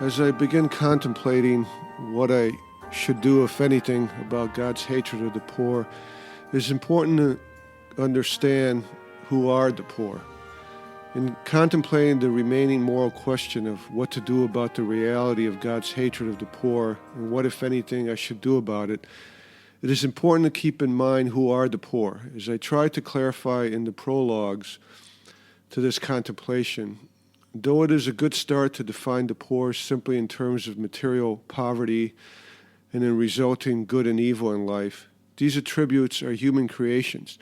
As I begin contemplating what I should do, if anything, about God's hatred of the poor, it's important to understand who are the poor. In contemplating the remaining moral question of what to do about the reality of God's hatred of the poor and what, if anything, I should do about it, it is important to keep in mind who are the poor. As I try to clarify in the prologues to this contemplation, though it is a good start to define the poor simply in terms of material poverty and in resulting good and evil in life, these attributes are human creations.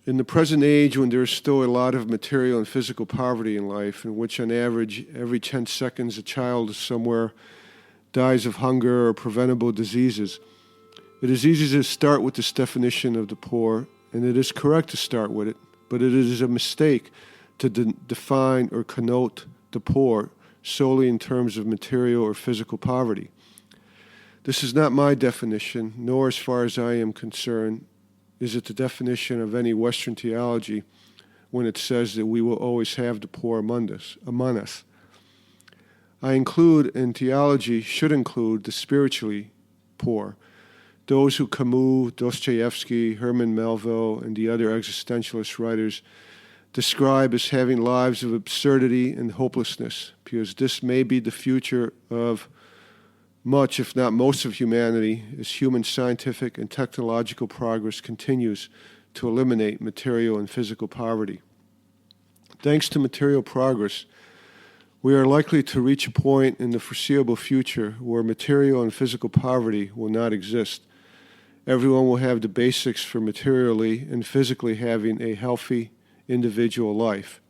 In the present age, when there is still a lot of material and physical poverty in life, in which on average every 10 seconds a child somewhere dies of hunger or preventable diseases, it is easy to start with this definition of the poor, and it is correct to start with it, but it is a mistake to define or connote the poor solely in terms of material or physical poverty. This is not my definition, nor, as far as I am concerned, is it the definition of any Western theology when it says that we will always have the poor among us. I include, and theology should include, the spiritually poor, those who Camus, Dostoevsky, Herman Melville, and the other existentialist writers describe as having lives of absurdity and hopelessness, because this may be the future of much, if not most, of humanity as human scientific and technological progress continues to eliminate material and physical poverty. Thanks to material progress, we are likely to reach a point in the foreseeable future where material and physical poverty will not exist. Everyone will have the basics for materially and physically having a healthy individual life.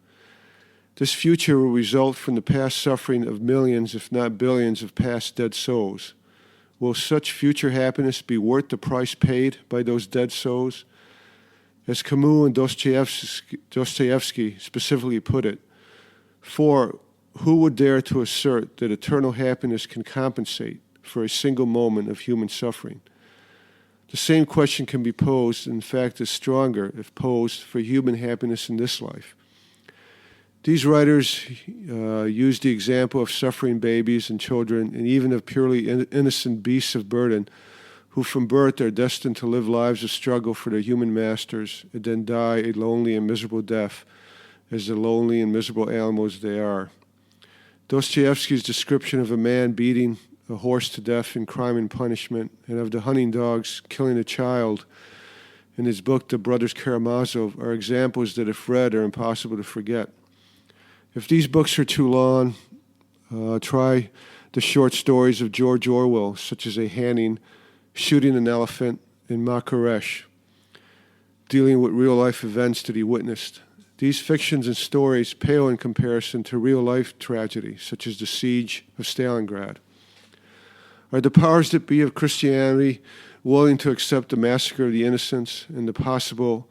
This future will result from the past suffering of millions, if not billions, of past dead souls. Will such future happiness be worth the price paid by those dead souls? As Camus and Dostoevsky specifically put it, for who would dare to assert that eternal happiness can compensate for a single moment of human suffering? The same question can be posed, in fact is stronger if posed, for human happiness in this life. These writers use the example of suffering babies and children, and even of purely innocent beasts of burden, who from birth are destined to live lives of struggle for their human masters, and then die a lonely and miserable death, as the lonely and miserable animals they are. Dostoevsky's description of a man beating a horse to death in Crime and Punishment, and of the hunting dogs killing a child in his book, The Brothers Karamazov, are examples that, if read, are impossible to forget. If these books are too long, try the short stories of George Orwell, such as A Hanning shooting an elephant in Makuresh, dealing with real-life events that he witnessed. These fictions and stories pale in comparison to real-life tragedy, such as the siege of Stalingrad. Are the powers that be of Christianity willing to accept the massacre of the innocents and the possible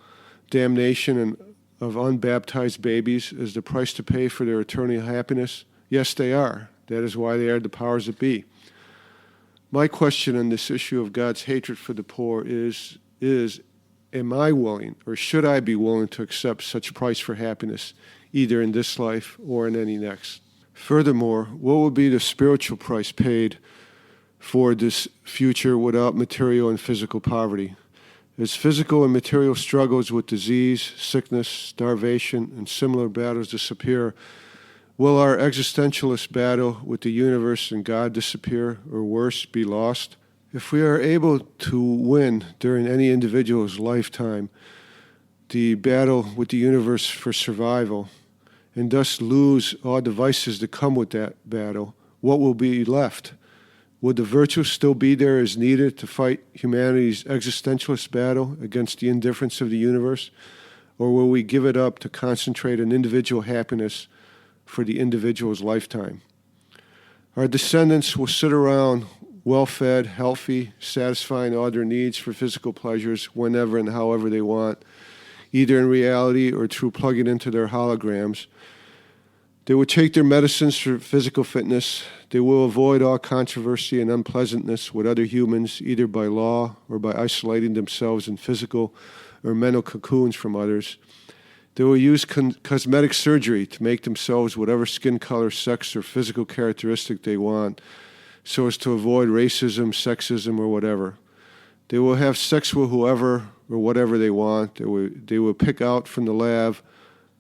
damnation of unbaptized babies as the price to pay for their eternal happiness? Yes, they are. That is why they are the powers that be. My question on this issue of God's hatred for the poor is am I willing, or should I be willing to accept such price for happiness, either in this life or in any next? Furthermore, what will be the spiritual price paid for this future without material and physical poverty? As physical and material struggles with disease, sickness, starvation, and similar battles disappear, will our existentialist battle with the universe and God disappear, or worse, be lost? If we are able to win during any individual's lifetime the battle with the universe for survival, and thus lose all the vices that come with that battle, what will be left? Would the virtue still be there as needed to fight humanity's existentialist battle against the indifference of the universe? Or will we give it up to concentrate on individual happiness for the individual's lifetime? Our descendants will sit around well-fed, healthy, satisfying all their needs for physical pleasures whenever and however they want, either in reality or through plugging into their holograms. They will take their medicines for physical fitness. They will avoid all controversy and unpleasantness with other humans, either by law or by isolating themselves in physical or mental cocoons from others. They will use cosmetic surgery to make themselves whatever skin color, sex, or physical characteristic they want, so as to avoid racism, sexism, or whatever. They will have sex with whoever or whatever they want. They will pick out from the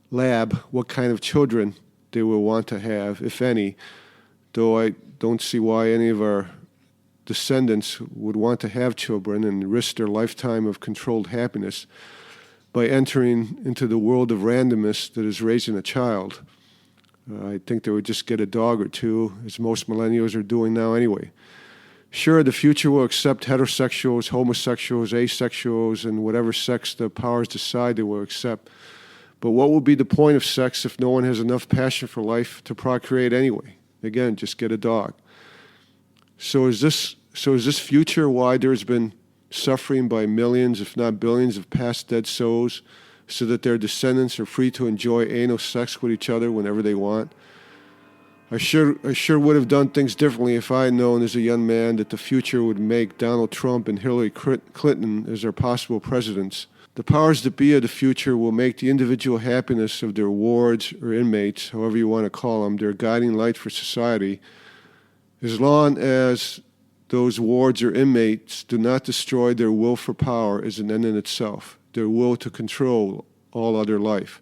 lab what kind of children they will want to have, if any, though I don't see why any of our descendants would want to have children and risk their lifetime of controlled happiness by entering into the world of randomness that is raising a child. I think they would just get a dog or two, as most millennials are doing now anyway. Sure, the future will accept heterosexuals, homosexuals, asexuals, and whatever sex the powers decide they will accept. But what will be the point of sex if no one has enough passion for life to procreate anyway? Again, just get a dog. So is this future why there's been suffering by millions, if not billions, of past dead souls, so that their descendants are free to enjoy anal sex with each other whenever they want? I sure would have done things differently if I had known as a young man that the future would make Donald Trump and Hillary Clinton as our possible presidents. The powers that be of the future will make the individual happiness of their wards or inmates, however you want to call them, their guiding light for society, as long as those wards or inmates do not destroy their will for power as an end in itself, their will to control all other life.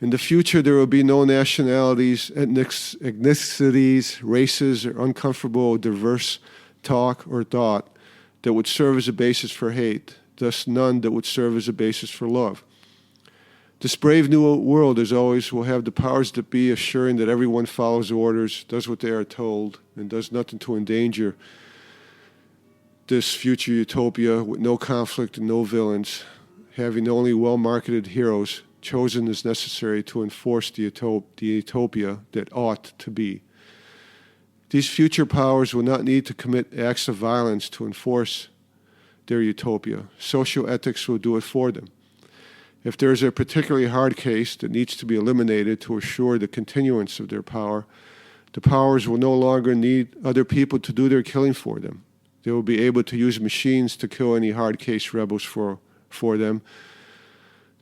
In the future, there will be no nationalities, ethnicities, races, or uncomfortable, diverse talk or thought that would serve as a basis for hate, thus none that would serve as a basis for love. This brave new world, as always, will have the powers that be assuring that everyone follows orders, does what they are told, and does nothing to endanger this future utopia with no conflict and no villains, having only well-marketed heroes chosen as necessary to enforce the utopia that ought to be. These future powers will not need to commit acts of violence to enforce their utopia. Social ethics will do it for them. If there is a particularly hard case that needs to be eliminated to assure the continuance of their power, the powers will no longer need other people to do their killing for them. They will be able to use machines to kill any hard case rebels for them.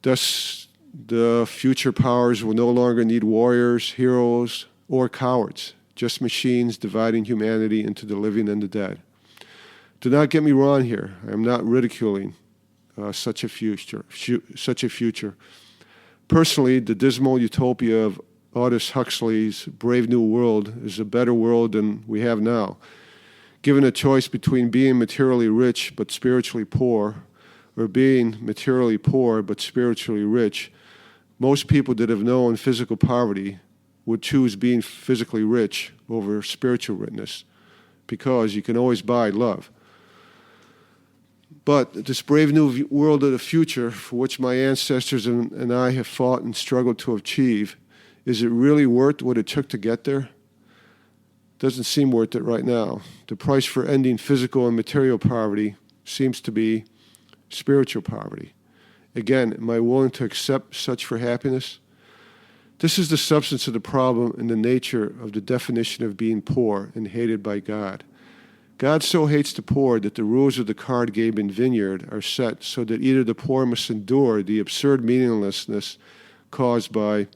Thus, the future powers will no longer need warriors, heroes, or cowards, just machines dividing humanity into the living and the dead. Do not get me wrong here. I am not ridiculing such a future. Personally, the dismal utopia of Aldous Huxley's Brave New World is a better world than we have now. Given a choice between being materially rich but spiritually poor, or being materially poor but spiritually rich, most people that have known physical poverty would choose being physically rich over spiritual richness, because you can always buy love. But this brave new world of the future, for which my ancestors and I have fought and struggled to achieve, is it really worth what it took to get there? Doesn't seem worth it right now. The price for ending physical and material poverty seems to be spiritual poverty. Again, am I willing to accept such for happiness? This is the substance of the problem and the nature of the definition of being poor and hated by God. God so hates the poor that the rules of the card game and vineyard are set so that either the poor must endure the absurd meaninglessness caused by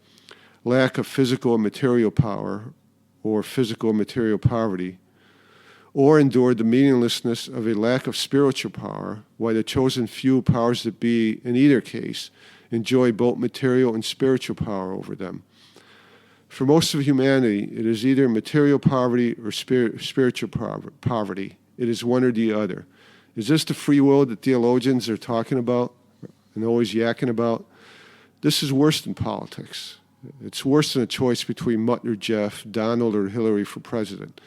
lack of physical and material power or physical and material poverty, or endure the meaninglessness of a lack of spiritual power, while the chosen few powers that be, in either case, enjoy both material and spiritual power over them. For most of humanity, it is either material poverty or spiritual poverty. It is one or the other. Is this the free will that theologians are talking about and always yakking about? This is worse than politics. It's worse than a choice between Mutt or Jeff, Donald or Hillary for president.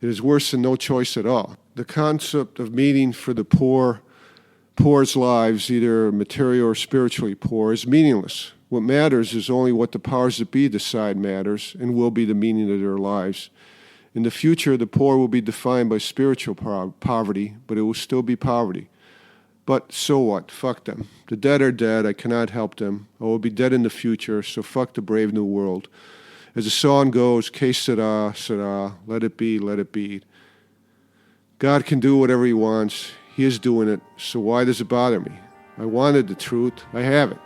It is worse than no choice at all. The concept of meaning for the poor's lives, either material or spiritually poor, is meaningless. What matters is only what the powers that be decide matters and will be the meaning of their lives. In the future, the poor will be defined by spiritual poverty, but it will still be poverty. But so what? Fuck them. The dead are dead. I cannot help them. I will be dead in the future, so fuck the brave new world. As the song goes, que sera, sera, let it be, let it be. God can do whatever he wants. He is doing it, so why does it bother me? I wanted the truth. I have it.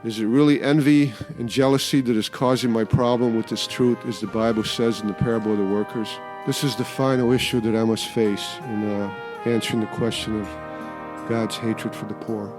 Is it really envy and jealousy that is causing my problem with this truth, as the Bible says in the parable of the workers? This is the final issue that I must face in answering the question of God's hatred for the poor.